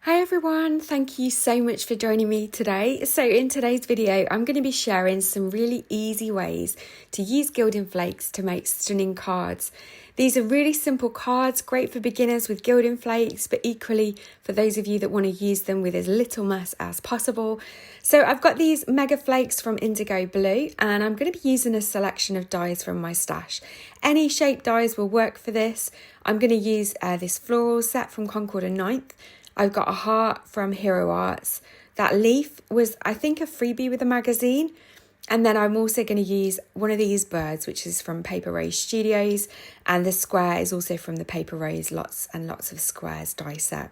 Hi everyone, thank you so much for joining me today. So in today's video, I'm going to be sharing some really easy ways to use gilding flakes to make stunning cards. These are really simple cards, great for beginners with gilding flakes, but equally for those of you that want to use them with as little mess as possible. So I've got these mega flakes from Indigo Blue, and I'm going to be using a selection of dies from my stash. Any shape dies will work for this. I'm going to use this floral set from Concord and 9th. I've got a heart from Hero Arts. That leaf was, I think, a freebie with the magazine. And then I'm also going to use one of these birds, which is from Rose Studios. And the square is also from the Rose Lots and Lots of Squares die set.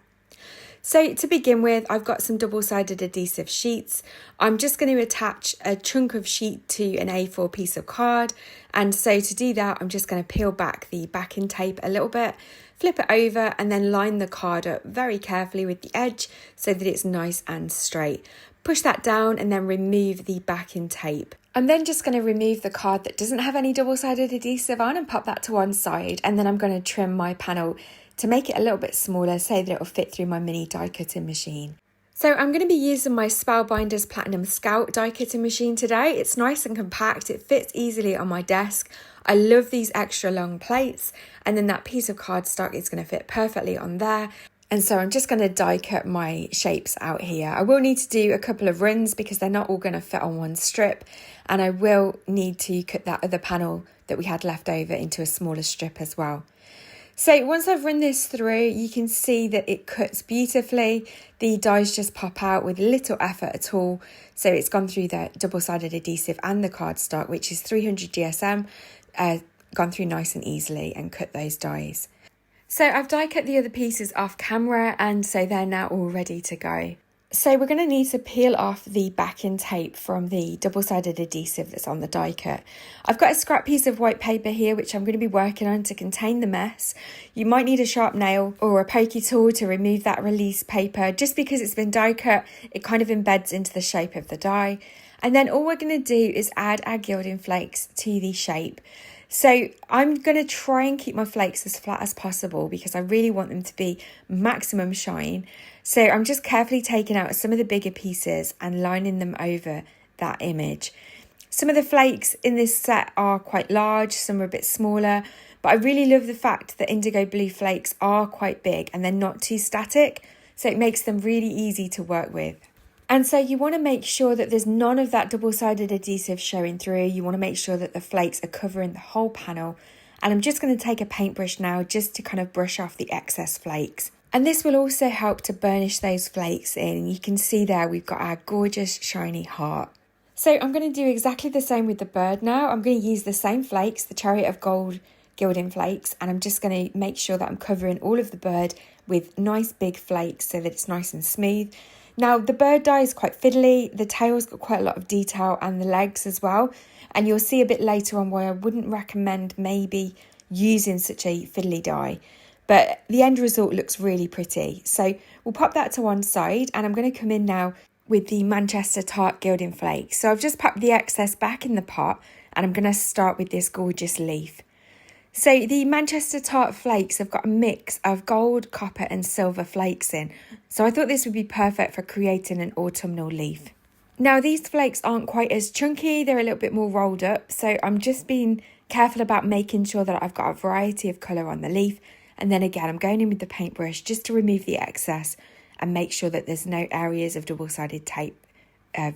So to begin with, I've got some double-sided adhesive sheets. I'm just going to attach a chunk of sheet to an A4 piece of card. And so to do that, I'm just going to peel back the backing tape a little bit, flip it over, and then line the card up very carefully with the edge so that it's nice and straight. Push that down and then remove the backing tape. I'm then just going to remove the card that doesn't have any double-sided adhesive on and pop that to one side. And then I'm going to trim my panel to make it a little bit smaller so that it will fit through my mini die cutting machine. So I'm going to be using my Spellbinders Platinum Scout die cutting machine today. It's nice and compact, it fits easily on my desk. I love these extra long plates, and then that piece of cardstock is going to fit perfectly on there. And so I'm just going to die cut my shapes out here. I will need to do a couple of runs because they're not all going to fit on one strip, and I will need to cut that other panel that we had left over into a smaller strip as well. So once I've run this through, you can see that it cuts beautifully. The dies just pop out with little effort at all. So it's gone through the double-sided adhesive and the cardstock, which is 300 GSM, gone through nice and easily and cut those dies. So I've die cut the other pieces off camera, and so they're now all ready to go. So we're going to need to peel off the backing tape from the double-sided adhesive that's on the die cut. I've got a scrap piece of white paper here which I'm going to be working on to contain the mess. You might need a sharp nail or a pokey tool to remove that release paper. Just because it's been die cut, it kind of embeds into the shape of the die. And then all we're going to do is add our gilding flakes to the shape. So I'm going to try and keep my flakes as flat as possible because I really want them to be maximum shine. So I'm just carefully taking out some of the bigger pieces and lining them over that image. Some of the flakes in this set are quite large, some are a bit smaller, but I really love the fact that Indigo Blue flakes are quite big and they're not too static, so it makes them really easy to work with. And so you want to make sure that there's none of that double-sided adhesive showing through. You want to make sure that the flakes are covering the whole panel. And I'm just going to take a paintbrush now just to kind of brush off the excess flakes. And this will also help to burnish those flakes in. You can see there we've got our gorgeous shiny heart. So I'm going to do exactly the same with the bird now. I'm going to use the same flakes, the Chariot of Gold Gilding Flakes, and I'm just going to make sure that I'm covering all of the bird with nice big flakes so that it's nice and smooth. Now the bird die is quite fiddly, the tail's got quite a lot of detail and the legs as well, and you'll see a bit later on why I wouldn't recommend maybe using such a fiddly die. But the end result looks really pretty. So we'll pop that to one side, and I'm going to come in now with the Manchester Tart Gilding Flakes. So I've just popped the excess back in the pot, and I'm going to start with this gorgeous leaf. So the Manchester Tart flakes have got a mix of gold, copper and silver flakes in. So I thought this would be perfect for creating an autumnal leaf. Now these flakes aren't quite as chunky, they're a little bit more rolled up. So I'm just being careful about making sure that I've got a variety of colour on the leaf. And then again, I'm going in with the paintbrush just to remove the excess and make sure that there's no areas of double-sided tape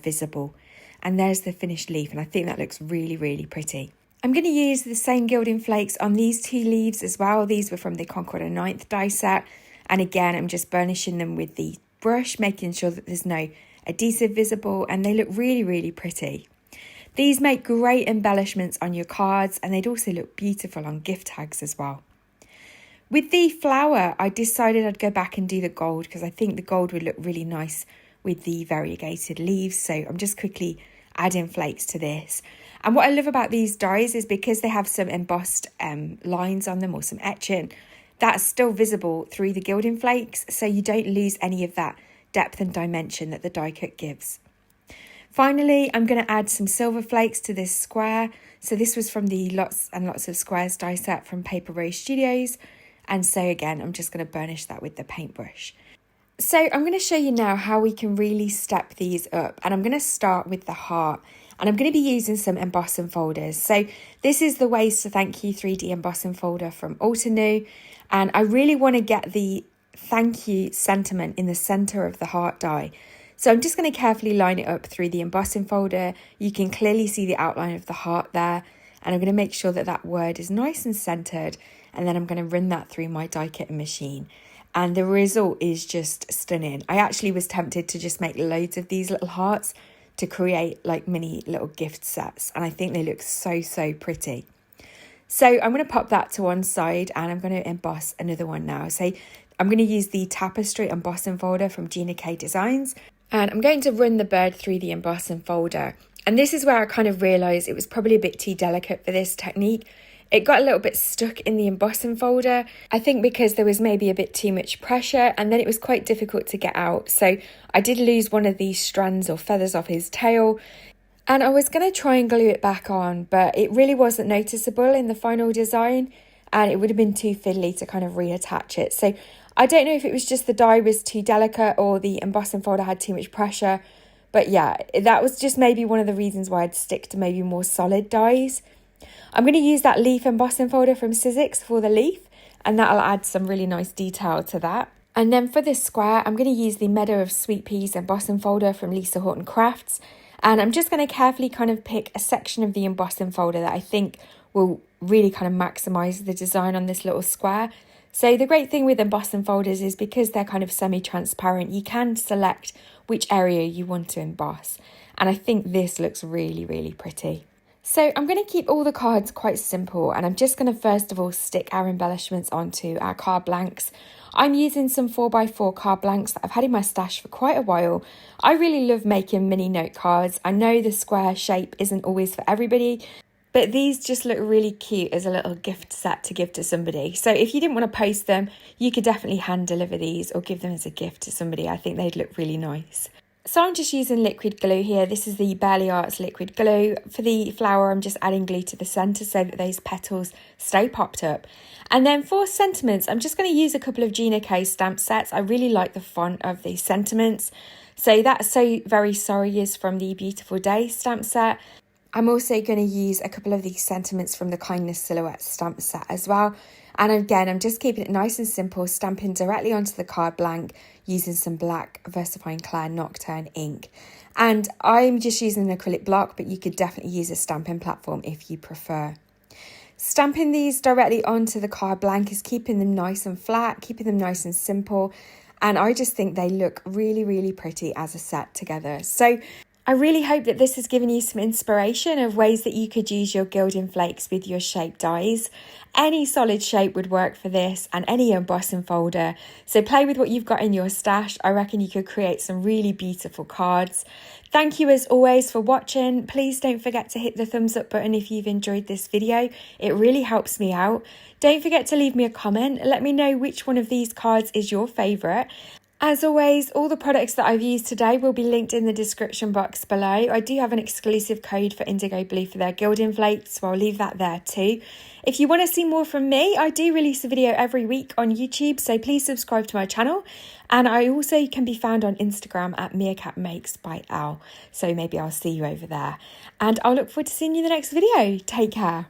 visible. And there's the finished leaf, and I think that looks really, really pretty. I'm going to use the same gilding flakes on these two leaves as well. These were from the Concord and 9th die set. And again, I'm just burnishing them with the brush, making sure that there's no adhesive visible, and they look really, really pretty. These make great embellishments on your cards, and they'd also look beautiful on gift tags as well. With the flower, I decided I'd go back and do the gold because I think the gold would look really nice with the variegated leaves. So I'm just quickly adding flakes to this. And what I love about these dies is because they have some embossed lines on them or some etching, that's still visible through the gilding flakes, so you don't lose any of that depth and dimension that the die cut gives. Finally, I'm going to add some silver flakes to this square. So this was from the Lots and Lots of Squares die set from Rose Studios. And so again, I'm just going to burnish that with the paintbrush. So I'm going to show you now how we can really step these up, and I'm going to start with the heart, and I'm going to be using some embossing folders. So this is the Ways to Thank You 3D embossing folder from Altenew, and I really want to get the thank you sentiment in the center of the heart die. So I'm just going to carefully line it up through the embossing folder. You can clearly see the outline of the heart there, and I'm going to make sure that that word is nice and centered, and then I'm going to run that through my die cutting machine. And the result is just stunning. I actually was tempted to just make loads of these little hearts to create like mini little gift sets. And I think they look so, so pretty. So I'm going to pop that to one side, and I'm going to emboss another one now. So I'm going to use the Tapestry embossing folder from Gina Designs. And I'm going to run the bird through the embossing folder. And this is where I kind of realised it was probably a bit too delicate for this technique. It got a little bit stuck in the embossing folder, I think because there was maybe a bit too much pressure, and then it was quite difficult to get out. So I did lose one of these strands or feathers off his tail, and I was going to try and glue it back on, but it really wasn't noticeable in the final design, and it would have been too fiddly to kind of reattach it. So I don't know if it was just the die was too delicate or the embossing folder had too much pressure, but yeah, that was just maybe one of the reasons why I'd stick to maybe more solid dies. I'm going to use that leaf embossing folder from Silhouttes for the leaf, and that'll add some really nice detail to that. And then for this square, I'm going to use the Meadow of Sweet Peas embossing folder from Lisa Horton Crafts, and I'm just going to carefully kind of pick a section of the embossing folder that I think will really kind of maximise the design on this little square. So the great thing with embossing folders is because they're kind of semi-transparent, you can select which area you want to emboss, and I think this looks really, really pretty. So I'm going to keep all the cards quite simple, and I'm just going to first of all stick our embellishments onto our card blanks. I'm using some 4x4 card blanks that I've had in my stash for quite a while. I really love making mini note cards. I know the square shape isn't always for everybody, but these just look really cute as a little gift set to give to somebody. So if you didn't want to post them, you could definitely hand deliver these or give them as a gift to somebody. I think they'd look really nice. So I'm just using liquid glue here. This is the Barely Arts liquid glue. For the flower, I'm just adding glue to the centre so that those petals stay popped up. And then for sentiments, I'm just going to use a couple of Gina stamp sets. I really like the font of the sentiments. So that So Very Sorry is from the Beautiful Day stamp set. I'm also going to use a couple of these sentiments from the Kindness Silhouettes stamp set as well. And again, I'm just keeping it nice and simple, stamping directly onto the card blank using some black VersaFine Clair Nocturne ink. And I'm just using an acrylic block, but you could definitely use a stamping platform if you prefer. Stamping these directly onto the card blank is keeping them nice and flat, keeping them nice and simple. And I just think they look really, really pretty as a set together. So I really hope that this has given you some inspiration of ways that you could use your gilding flakes with your shape dies. Any solid shape would work for this, and any embossing folder. So play with what you've got in your stash. I reckon you could create some really beautiful cards. Thank you as always for watching. Please don't forget to hit the thumbs up button if you've enjoyed this video. It really helps me out. Don't forget to leave me a comment. Let me know which one of these cards is your favourite. As always, all the products that I've used today will be linked in the description box below. I do have an exclusive code for Indigo Blue for their gilding flakes, so I'll leave that there too. If you want to see more from me, I do release a video every week on YouTube, so please subscribe to my channel. And I also can be found on Instagram at Meerkat Makes by Elle, so maybe I'll see you over there. And I'll look forward to seeing you in the next video. Take care.